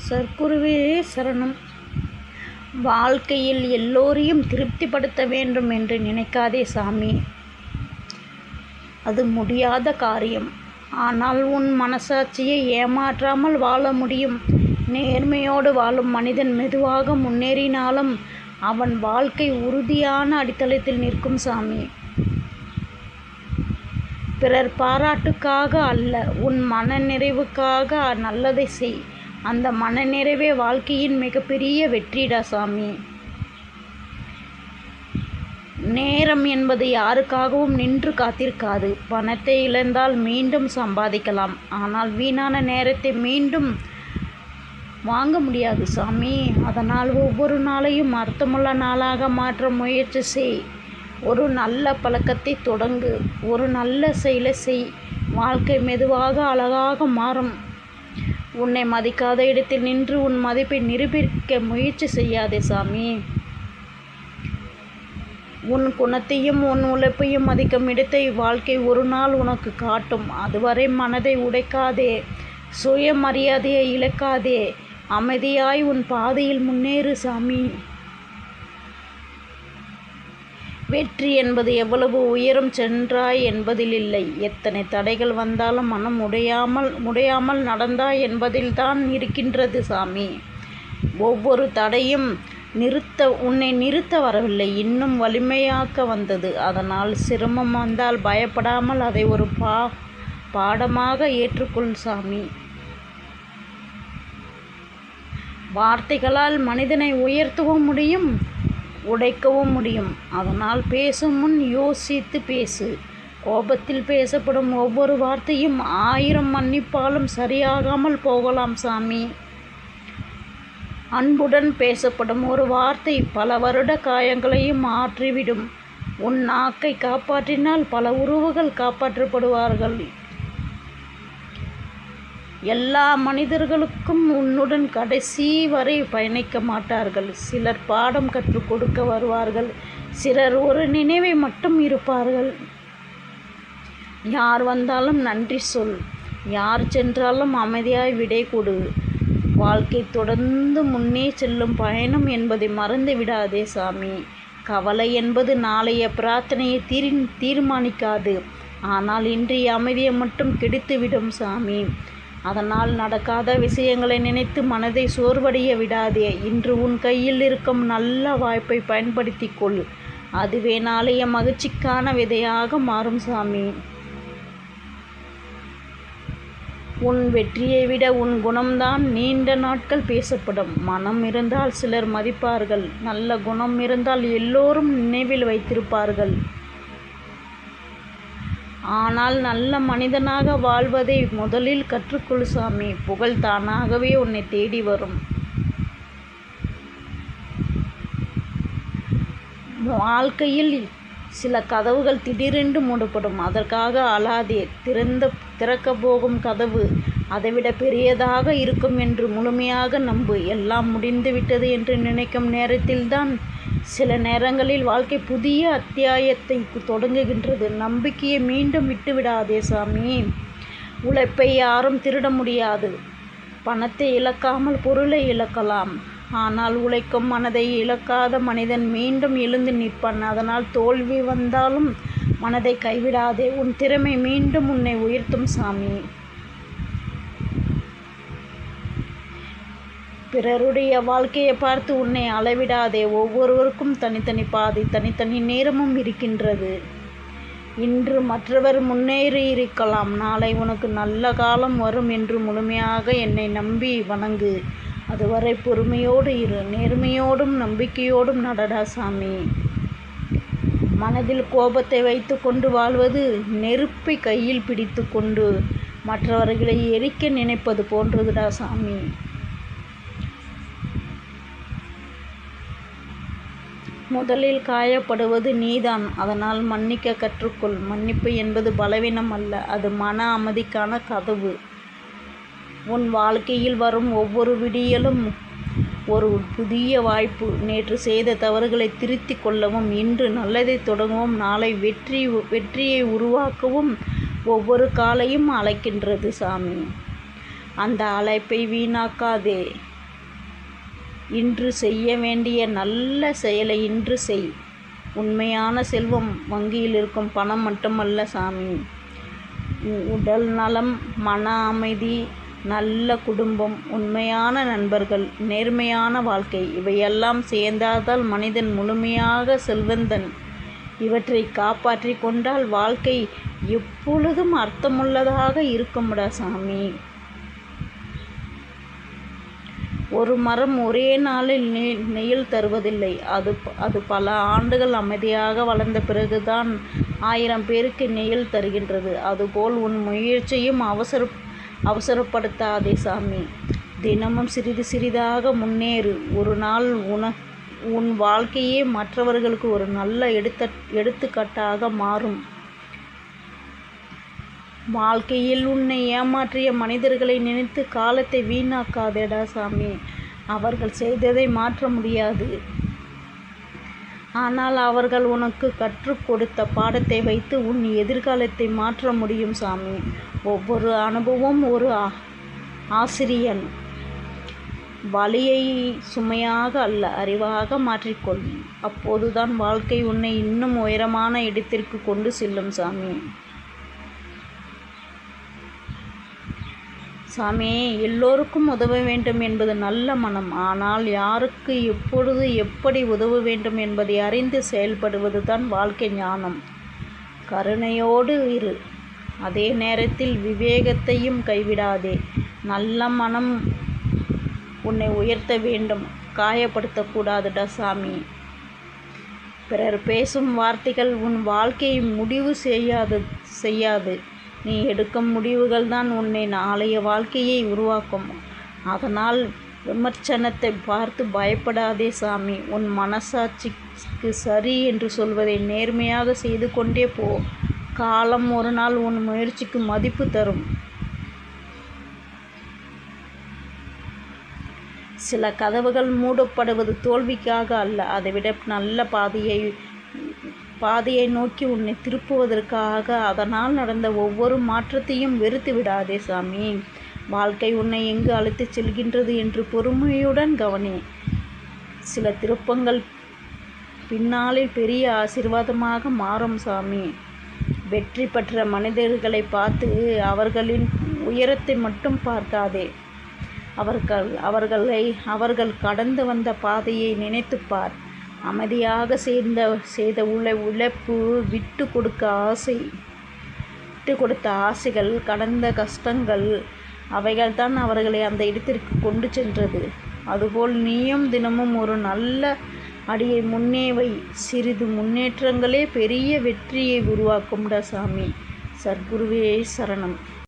சர்க்குருவே சரணம். வாழ்க்கையில் எல்லோரையும் திருப்திப்படுத்த வேண்டும் என்று நினைக்காதே சாமி. அது முடியாத காரியம். ஆனால் உன் மனசாட்சியை ஏமாற்றாமல் வாழ முடியும். நேர்மையோடு வாழும் மனிதன் மெதுவாக முன்னேறினாலும் அவன் வாழ்க்கை உறுதியான அடித்தளத்தில் நிற்கும் சாமி. பிறர் பாராட்டுக்காக அல்ல, உன் மனநிறைவுக்காக நல்லதை செய். அந்த மனநிறைவே வாழ்க்கையின் மிகப்பெரிய வெற்றிடா சாமி. நேரம் என்பது யாருக்காகவும் நின்று காத்திருக்காது. பணத்தை இழந்தால் மீண்டும் சம்பாதிக்கலாம், ஆனால் வீணான நேரத்தை மீண்டும் வாங்க முடியாது சாமி. அதனால் ஒவ்வொரு நாளையும் அர்த்தமுள்ள நாளாக மாற்ற முயற்சி செய். ஒரு நல்ல பழக்கத்தை தொடங்கு, ஒரு நல்ல செயலை செய். வாழ்க்கை மெதுவாக அழகாக மாறும். உன்னை மதிக்காத இடத்தில் நின்று உன் மதிப்பை நிரூபிக்க முயற்சி செய்யாதே சாமி. உன் குணத்தையும் உன் உழைப்பையும் மதிக்கும் இடத்தை வாழ்க்கை ஒரு நாள் உனக்கு காட்டும். அதுவரை மனதை உடைக்காதே, சுயமரியாதையை இழக்காதே. அமைதியாய் உன் பாதையில் முன்னேறு சாமி. வெற்றி என்பது எவ்வளவு உயரம் சென்றாய் என்பதில் இல்லை, எத்தனை தடைகள் வந்தாலும் மனம் உடையாமல் நடந்தாய் என்பதில்தான் இருக்கின்றது சாமி. ஒவ்வொரு தடையும் உன்னை நிறுத்த வரவில்லை, இன்னும் வலிமையாக்க வந்தது. அதனால் சிரமம் வந்தால் பயப்படாமல் அதை ஒரு பாடமாக ஏற்றுக்கொள் சாமி. வார்த்தைகளால் மனிதனை உயர்த்தவும் முடியும், உடைக்கவும் முடியும். அதனால் பேசும் முன் யோசித்து பேசு. கோபத்தில் பேசப்படும் ஒவ்வொரு வார்த்தையும் 1000 மன்னிப்பாலும் சரியாகாமல் போகலாம் சாமி. அன்புடன் பேசப்படும் ஒரு வார்த்தை பல வருட காயங்களையும் மாற்றிவிடும். உன் நாக்கை காப்பாற்றினால் பல உறவுகள் காப்பாற்றப்படுவார்கள். எல்லா மனிதர்களுக்கும் உன்னுடன் கடைசி வரை பயணிக்க மாட்டார்கள். சிலர் பாடம் கற்றுக் கொடுக்க வருவார்கள், சிலர் ஒரு நினைவை மட்டும் இருப்பார்கள். யார் வந்தாலும் நன்றி சொல், யார் சென்றாலும் அமைதியாய் விடை கொடு. வாழ்க்கை தொடர்ந்து முன்னே செல்லும் பயணம் என்பதை மறந்து விடாதே சாமி. கவலை என்பது நாளைய பிரார்த்தனையை தீர்மானிக்காது, ஆனால் இன்றைய அமைதியை மட்டும் கெடுத்துவிடும் சாமி. அதனால் நடக்காத விஷயங்களை நினைத்து மனதை சோர்வடைய விடாதே. இன்று உன் கையில் இருக்கும் நல்ல வாய்ப்பை பயன்படுத்தி கொள். அதுவே நாளைய மகிழ்ச்சிக்கான விதையாக மாறும் சாமி. உன் வெற்றியை விட உன் குணம்தான் நீண்ட நாட்கள் பேசப்படும். மனம் இருந்தால் சிலர் மதிப்பார்கள், நல்ல குணம் இருந்தால் எல்லோரும் நினைவில் வைத்திருப்பார்கள். ஆனால் நல்ல மனிதனாக வாழ்வதை முதலில் கற்றுக்கொள் சாமி. புகழ் தானாகவே உன்னை தேடி வரும். வாழ்க்கையில் சில கதவுகள் திடீரென்று மூடப்படும், அதற்காக அழாதே. திறக்க போகும் கதவு அதைவிட பெரியதாக இருக்கும் என்று முழுமையாக நம்பு. எல்லாம் முடிந்துவிட்டது என்று நினைக்கும் நேரத்தில்தான் சில நேரங்களில் வாழ்க்கை புதிய அத்தியாயத்தை தொடங்குகின்றது. நம்பிக்கையை மீண்டும் விட்டுவிடாதே சாமி. உழைப்பை யாரும் திருட முடியாது. பணத்தை இழக்காமல் பொருளை இழக்கலாம், ஆனால் உழைக்கும் மனதை இழக்காத மனிதன் மீண்டும் எழுந்து நிற்பான். அதனால் தோல்வி வந்தாலும் மனதை கைவிடாதே. உன் திறமை மீண்டும் உன்னை உயர்த்தும் சாமி. பிறருடைய வாழ்க்கையை பார்த்து உன்னை அளவிடாதே. ஒவ்வொருவருக்கும் தனித்தனி பாதை, தனித்தனி நேரமும் இருக்கின்றது. இன்று மற்றவர் முன்னேறி இருக்கலாம், நாளை உனக்கு நல்ல காலம் வரும் என்று முழுமையாக என்னை நம்பி வணங்கு. அதுவரை பொறுமையோடு இரு, நேர்மையோடும் நம்பிக்கையோடும் நடடா சாமி. மனதில் கோபத்தை வைத்து கொண்டு வாழ்வது நெருப்பை கையில் பிடித்து கொண்டு மற்றவர்களை எரிக்க நினைப்பது போன்றதுடா சாமி. முதலில் காயப்படுவது நீதான். அதனால் மன்னிக்க கற்றுக்கொள். மன்னிப்பு என்பது பலவீனம் அல்ல, அது மன அமைதிக்கான கதவு. உன் வாழ்க்கையில் வரும் ஒவ்வொரு விடியலும் ஒரு புதிய வாய்ப்பு. நேற்று செய்த தவறுகளை திருத்திக் கொள்ளவும், இன்று நல்லதை தொடங்கவும், நாளை வெற்றியை உருவாக்கவும் ஒவ்வொரு காலையும் அழைக்கின்றது சாமி. அந்த அழைப்பை வீணாக்காதே. இன்று செய்ய வேண்டிய நல்ல செயலை இன்று செய். உண்மையான செல்வம் வங்கியில் இருக்கும் பணம் மட்டுமல்ல சாமி. உடல் நலம், மன அமைதி, நல்ல குடும்பம், உண்மையான நண்பர்கள், நேர்மையான வாழ்க்கை இவையெல்லாம் சேர்ந்தால் மனிதன் முழுமையாக செல்வந்தன். இவற்றை காப்பாற்றி கொண்டால் வாழ்க்கை எப்பொழுதும் அர்த்தமுள்ளதாக இருக்கும்டா சாமி. ஒரு மரம் ஒரே நாளில் நெயில் தருவதில்லை. அது பல ஆண்டுகள் அமைதியாக வளர்ந்த பிறகுதான் 1000 பேருக்கு நெயில் தருகின்றது. அதுபோல் உன் முயற்சியும் அவசரப்படுத்தாதே சாமி. தினமும் சிறிது சிறிதாக முன்னேறு. ஒரு நாள் உன் வாழ்க்கையே மற்றவர்களுக்கு ஒரு நல்ல எடுத்துக்காட்டாக மாறும். வாழ்க்கையில் உன்னை ஏமாற்றிய மனிதர்களை நினைத்து காலத்தை வீணாக்காதேடா சாமி. அவர்கள் செய்ததை மாற்ற முடியாது. ஆனால் அவர்கள் உனக்கு கற்றுக் கொடுத்த பாடத்தை வைத்து உன் எதிர்காலத்தை மாற்ற முடியும் சாமி. ஒவ்வொரு அனுபவம் ஒரு ஆசிரியன். வலியை சுமையாக அல்ல, அறிவாக மாற்றிக்கொள். அப்போதுதான் வாழ்க்கை உன்னை இன்னும் உயரமான இடத்திற்கு கொண்டு செல்லும் சாமி. சாமி, எல்லோருக்கும் உதவ வேண்டும் என்பது நல்ல மனம். ஆனால் யாருக்கு எப்பொழுது எப்படி உதவ வேண்டும் என்பதை அறிந்து செயல்படுவது தான் வாழ்க்கை ஞானம். கருணையோடு இரு, அதே நேரத்தில் விவேகத்தையும் கைவிடாதே. நல்ல மனம் உன்னை உயர்த்த வேண்டும், காயப்படுத்தக்கூடாதுடா சாமி. பிறர் பேசும் வார்த்தைகள் உன் பார்க்கையை முடிவு செய்யாது. நீ எடுக்கும் முடிவுகள் தான் உன்னை நாளைய வாழ்க்கையை உருவாக்கும். அதனால் விமர்சனத்தை பார்த்து பயப்படாதே சாமி. உன் மனசாட்சிக்கு சரி என்று சொல்வதை நேர்மையாக செய்து கொண்டே போ. காலம் ஒரு நாள் உன் முயற்சிக்கு மதிப்பு தரும். சில கதவுகள் மூடப்படுவது தோல்விக்காக அல்ல, அதைவிட நல்ல பாதையை நோக்கி உன்னை திருப்புவதற்காக. அதனால் நடந்த ஒவ்வொரு மாற்றத்தையும் வெறுத்து விடாதே சாமி. வாழ்க்கை உன்னை எங்கு அழைத்துச் செல்கின்றது என்று பொறுமையுடன் கவனி. சில திருப்பங்கள் பின்னாளில் பெரிய ஆசீர்வாதமாக மாறும் சாமி. வெற்றி பெற்ற மனிதர்களை பார்த்து அவர்களின் உயரத்தை மட்டும் பார்க்காதே. அவர்கள் கடந்து வந்த பாதையை நினைத்துப்பார். அமைதியாக செய்த உழைப்பு, விட்டு கொடுத்த ஆசைகள், கடந்த கஷ்டங்கள், அவைகள்தான் அவர்களை அந்த இடத்திற்கு கொண்டு சென்றது. அதுபோல் நீயும் தினமும் ஒரு நல்ல அடியை முன்னே வை. சிறிது முன்னேற்றங்களே பெரிய வெற்றியை உருவாக்கும்டா சாமி. சர்க்குருவே சரணம்.